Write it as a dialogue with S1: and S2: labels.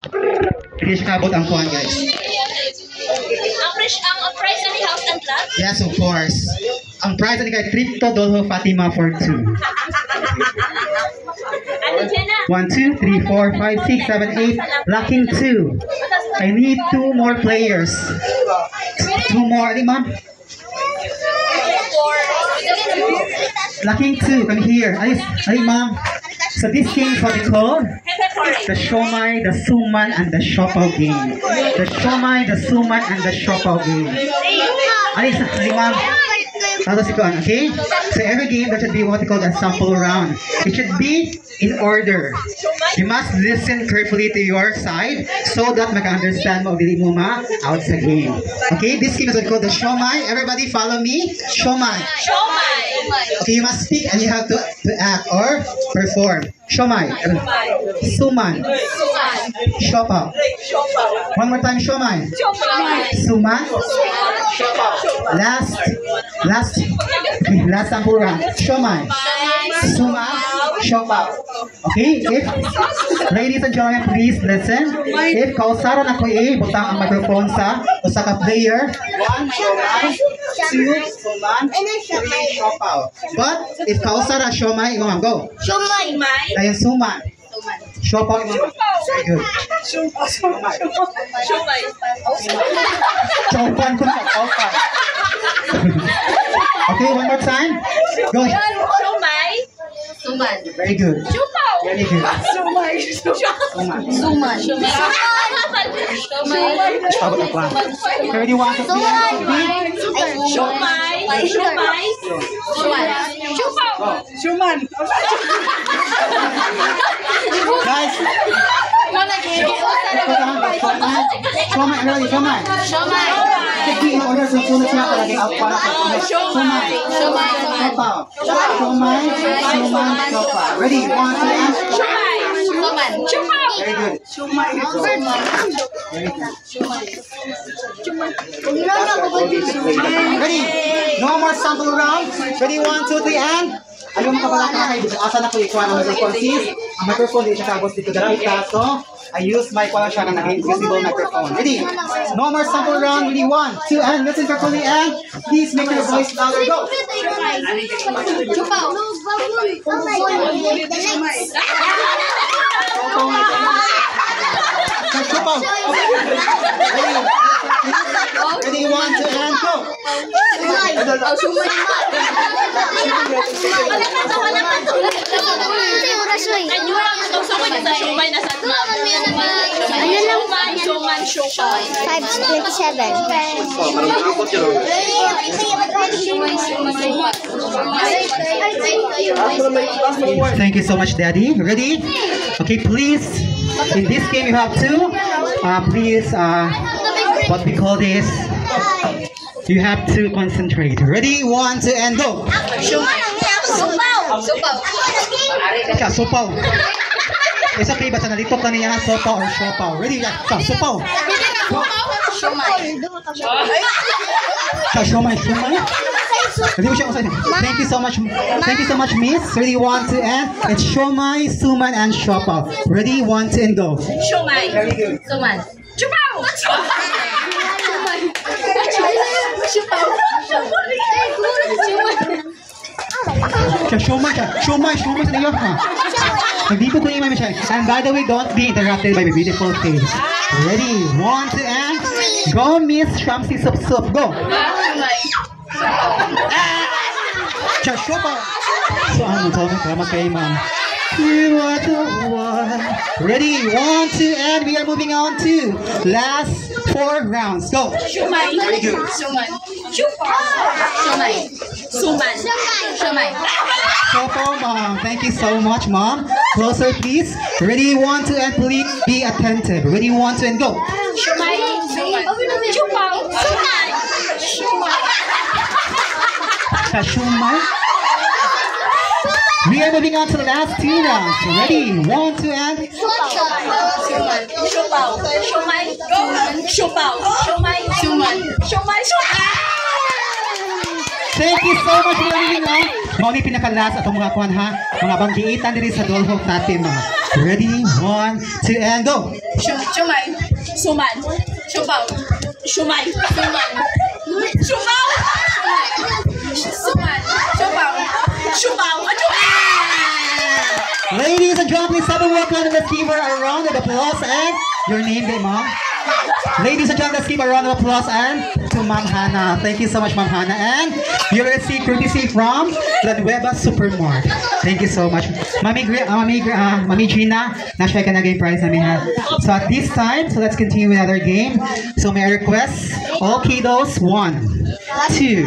S1: Hindi siya kabot ang kuhan, guys.
S2: Ang price ni house and lot?
S1: Yes, of course. Ang price ni kay Crypto Dolho Fatima for 2.
S2: Ano dyan na?
S1: 1, 2, 3, 4, 5, 6, 7, 8. Lacking 2. I need 2 more players. 2 more. Ano, ma'am? Lacking 2. Come here. Ano, ma'am? So this game is what we call the Shomai, the Suman, and the Shopaw game. The Shomai, the Suman, and the Shopaw game. Ano, ma'am? Okay? So every game there should be what we call a sample round. It should be in order. You must listen carefully to your side so that maka-understand mo dili mo out sa game. Okay? This game is what we call the Shomai. Everybody follow me. Shomai. Okay, you must speak and you have to act or perform. Shomai. Suman. Shopaw. One more time, Shomai. Suman. Last sample round. Shomai. Suman. Shopaw. Okay, ladies and gentlemen, please listen. If kausaran ako butang ang microphone sa usa ka player. 1, Shomai. 2, Suman. 3, Shopaw. But if kausara Shomai, go.
S2: Shumay.
S1: Ayan, Suman. Shopaw, very good.
S2: Shumay.
S1: Chopan ko na, chopan. Okay, one more time. Go.
S2: Shumay. Suman.
S1: Very good.
S2: Chupaw.
S1: Very good.
S2: Shumay.
S1: Suman. Pabot ang plan. 31 to 3.
S2: Shumay.
S3: Shuman.
S1: Guys. Shomai. Sige, in order sa sunod siya palagi ang para sa sunod. Shomai. Shopaw. Shomai. Suman. Shopaw. Ready? 1, 2, and very good. Ready? No more sample round. Ready? 1, 2, 3, and ayaw makabalak na kayo. Asa na ko ikuha ng microphone, sis? Ang microphone din siya kabos dito dito. So, I use my siya na invisible microphone. Ready? No more sample round. Ready? 1, 2, and listen carefully and please make your voice louder. Go! Chupaw. Ready? 1, 2, and go! Thank you so much, Daddy. Ready? Okay, please. In this game, you have to, what we call this, you have to concentrate. Ready? 1, 2, and go. Sopaw. Isa kayo ba sa nalitok na niya sopaw or shopaw? Ready? Sopaw. Shomai. Thank you so much. Miss. Ready? 1, 2, and it's Shomai, Suman, and Shopaw. Ready? 1, 2, and go.
S2: Shumay.
S1: Very good.
S2: Suman. Chupaw.
S1: Shomai sa niyo. Nagdito ko yung siya. And by the way, don't be interrupted by my beautiful face. Ready? 1, 2, and go, Miss Shamsi Sup. Go. Shopaw. So, salamat kayo, ma'am. You are the one. Ready? 1, 2, and we are moving on to last 4 rounds. Go.
S2: Shumay.
S1: Very good.
S2: Suman. Shumay. Suman. Shumay.
S1: Shopaw, mom. Thank you so much, mom. Closer, please. Ready? 1, 2, and please be attentive. Ready? 1, 2, and go.
S2: Shumay. Chupaw.
S1: Shumay. We are moving on to the last 2 rounds. Ready? 1, 2, and
S2: Shumay.
S1: thank you so much for moving on. Mao ni pinakalas atong mga kuan ha, mga banggiitan diri sa Dolho Fatima. Ready? 1, 2, and go.
S2: Shumai. Suman. Shumao. Shumai. Suman. Shumao. Suman. Shumao. Shumao.
S1: Ladies and gentlemen, please have a welcome and let's give her a round of applause. And your name, Mom? Ladies and gentlemen, let's give a round of applause and to Ma'am Hannah. Thank you so much, Ma'am Hannah. And you will see courtesy from La Nueva Supermart. Thank you so much. Mami Gina, na-share ka na game prize namin ha. So at this time, so let's continue with another game. So may I request all kiddos, 1, 2,